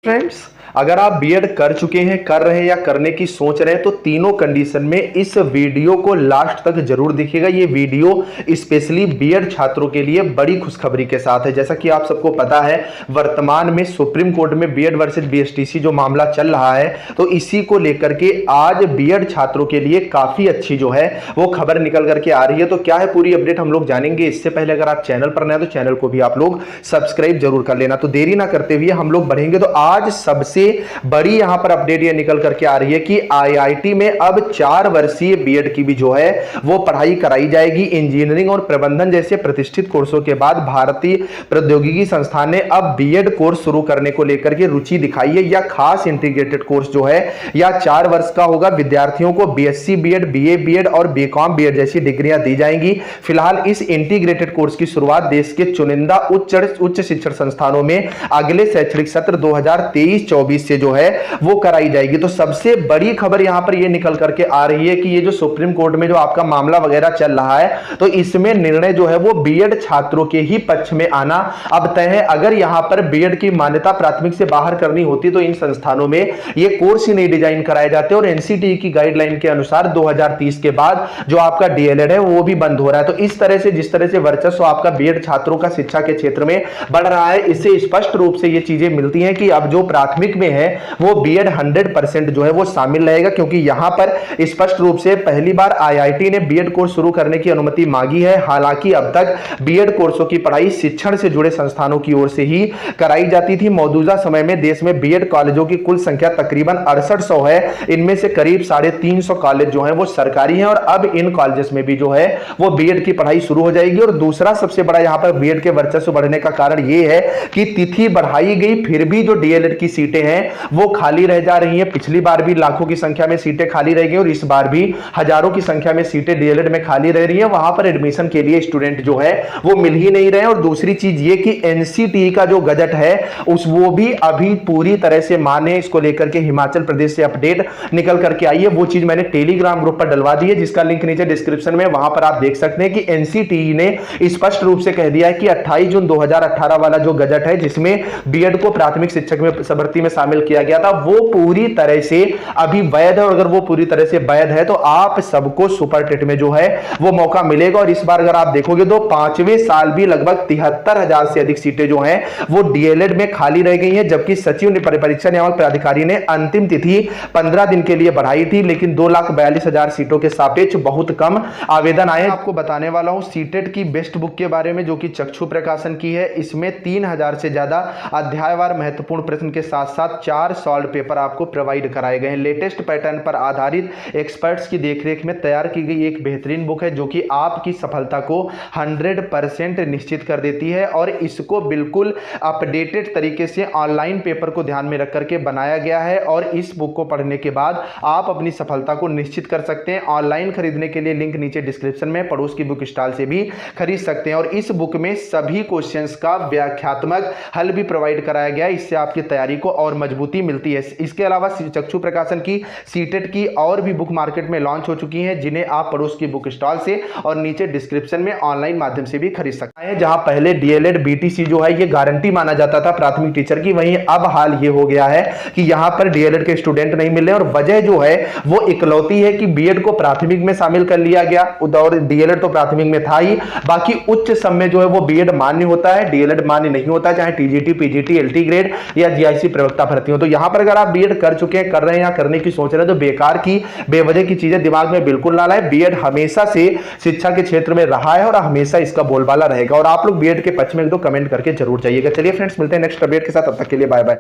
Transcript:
Friends, अगर आप BEd कर चुके हैं, कर रहे हैं या करने की सोच रहे हैं तो तीनों कंडीशन में इस वीडियो को लास्ट तक जरूर देखिएगा। ये वीडियो स्पेशली बीएड छात्रों के लिए बड़ी खुशखबरी के साथ है। जैसा कि आप सबको पता है, वर्तमान में सुप्रीम कोर्ट में बीएड वर्सेस बीएसटीसी जो मामला चल रहा है, तो इसी को लेकर के आज बीएड छात्रों के लिए काफी अच्छी जो है वो खबर निकल करके आ रही है। तो क्या है पूरी अपडेट हम लोग जानेंगे। इससे पहले अगर आप चैनल पर नए हैं तो चैनल को भी आप लोग सब्सक्राइब जरूर कर लेना। तो देरी ना करते हुए हम लोग बढ़ेंगे। तो आज सबसे बड़ी यहां पर अपडेट ये निकल करके आ रही है कि आईआईटी में अब 4 वर्षीय बीएड की भी जो है वो पढ़ाई कराई जाएगी। इंजीनियरिंग और प्रबंधन जैसे प्रतिष्ठित कोर्सों के बाद भारतीय प्रौद्योगिकी संस्थान ने अब बीएड कोर्स शुरू करने को लेकर के रुचि दिखाई है। यह खास इंटीग्रेटेड कोर्स जो है यह 4 वर्ष का होगा। विद्यार्थियों को बीएससी बीएड, बीए बीएड और बीकॉम बीएड जैसी डिग्रियां दी जाएंगी। फिलहाल इस इंटीग्रेटेड कोर्स की शुरुआत देश के चुनिंदा उच्च शिक्षण संस्थानों में अगले शैक्षणिक सत्र 2023-24 से जो है वो कराई जाएगी। तो सबसे बड़ी खबर यहां पर ये निकल करके आ रही है कि ये जो सुप्रीम कोर्ट में जो आपका मामला वगैरह चल रहा है, तो इसमें निर्णय जो है वो बीएड छात्रों के ही पक्ष में आना अब तय है। अगर यहां पर बीएड की मान्यता प्राथमिक से बाहर करनी होती तो इन संस्थानों में ये कोर्स ही नहीं डिजाइन कराए जाते और एनसीटीई की गाइडलाइन के अनुसार 2030 के बाद जो आपका डीएलएड है वो भी बंद हो रहा है। तो इस तरह से जिस तरह से वर्चस्व आपका बीएड छात्रों का शिक्षा के क्षेत्र में बढ़ रहा है, इससे स्पष्ट रूप से ये चीजें मिलती हैं कि अब जो प्राथमिक में है वो बीएड 100% जो है वो शामिल रहेगा, क्योंकि यहां पर स्पष्ट रूप से पहली बार आईआईटी ने बीएड कोर्स शुरू करने की अनुमति मांगी है। हालांकि अब तक बीएड कोर्सों की पढ़ाई शिक्षण से जुड़े संस्थानों की ओर से ही कराई जाती थी। मौजूदा समय में देश में बीएड कॉलेजों की कुल संख्या तकरीबन 6800 है। इनमें से करीब 350 कॉलेज जो है वो सरकारी हैं और अब इन कॉलेजेस में भी जो है वो बीएड की पढ़ाई शुरू हो जाएगी। और दूसरा सबसे बड़ा यहां पर बीएड के वर्चस्व बढ़ने का कारण ये है कि तिथि बढ़ाई गई, फिर भी जो डीएलएड की सीटें हैं वो खाली रह जा रही हैं। पिछली बार भी लाखों की संख्या में सीटें खाली रह गई और इस बार भी हजारों की संख्या में सीटें डीएलएड में खाली रह रही हैं। वहां पर एडमिशन के लिए स्टूडेंट जो है वो मिल ही नहीं रहे। और दूसरी चीज ये कि एनसीटीई का जो गजट है वो भी अभी पूरी तरह से माने। इसको लेकर के हिमाचल प्रदेश से अपडेट निकल करके आई है। वो चीज मैंने टेलीग्राम ग्रुप पर डलवा दी है, जिसका लिंक नीचे डिस्क्रिप्शन में, वहां पर आप देख सकते हैं कि एनसीटीई ने स्पष्ट रूप से कह दिया है कि 28 जून 2018 वाला जो गजट है जिसमें बीएड को प्राथमिक शिक्षक में भर्ती में शामिल किया गया था वो पूरी तरह से अभी वैध है। और अगर वो पूरी तरह से वैध है तो आप सबको सुपर टेट में जो है वो मौका मिलेगा। और इस बार अगर आप देखोगे तो 5वें साल भी लगभग 73,000 से अधिक सीटें जो हैं वो डीएलएड में खाली रह गई हैं, जबकि सचिव ने परीक्षा नियामक प्राधिकारी ने अंतिम तिथि 15 दिन के लिए बढ़ाई थी, लेकिन 2,42,000 सीटों के सापेक्ष बहुत कम आवेदन आए। आपको बताने वाला हूं सीटेट की बेस्ट बुक के बारे में, जो कि चक्षु प्रकाशन की है। इसमें 3000 से ज्यादा अध्यायवार महत्वपूर्ण प्रश्न के साथ साथ 4 सॉल्व पेपर आपको प्रोवाइड कराए गए हैं। लेटेस्ट पैटर्न पर आधारित एक्सपर्ट्स की देखरेख में तैयार की गई एक बेहतरीन बुक है, जो कि आपकी सफलता को 100% निश्चित कर देती है। और इसको बिल्कुल अपडेटेड तरीके से ऑनलाइन पेपर को ध्यान में रख करके बनाया गया है। और इस बुक को पढ़ने के बाद आप अपनी सफलता को निश्चित कर सकते हैं। ऑनलाइन खरीदने के लिए लिंक नीचे डिस्क्रिप्शन में, पड़ोस की बुक स्टॉल से भी खरीद सकते हैं। और इस बुक में सभी क्वेश्चंस का व्याख्यात्मक हल भी प्रोवाइड कराया गया है। इससे आपकी तैयारी को और मजबूती मिलती है। इसके अलावा चक्षु प्रकाशन की सीटेट की और भी बुक मार्केट में लॉन्च हो चुकी हैं, जिन्हें आप पड़ोस की बुक स्टॉल से और नीचे डिस्क्रिप्शन में ऑनलाइन माध्यम से भी खरीद सकते हैं। जहां पहले डीएलएड बीटीसी जो है ये गारंटी माना जाता था प्राथमिक टीचर की, वहीं अब हाल ये हो गया है कि यहां पर डीएलएड के स्टूडेंट नहीं मिल रहे। और वजह जो है वो इकलौती है कि बीएड को प्राथमिक में शामिल कर लिया गया और डीएलएड तो प्राथमिक में था ही, बाकी उच्च सम में जो है वो बीएड मान्य होता है, डीएलएड मान्य नहीं होता, चाहे टीजीटी, पीजीटी, एलटी ग्रेड या जीआईसी प्रवक्ता भर्ती हो। तो यहां पर अगर आप बीएड कर चुके हैं, कर रहे हैं या करने की सोच रहे हैं, तो बेकार की बेवजह की चीजें दिमाग में बिल्कुल ना लाएं। बीएड हमेशा से शिक्षा के क्षेत्र में रहा है और हमेशा इसका बोलबाला रहेगा। और आप लोग बीएड के पक्ष में एक दो कमेंट करके जरूर जाइएगा। चलिए फ्रेंड्स, मिलते हैं नेक्स्ट अपडेट के साथ, तब तक के लिए बाय बाय।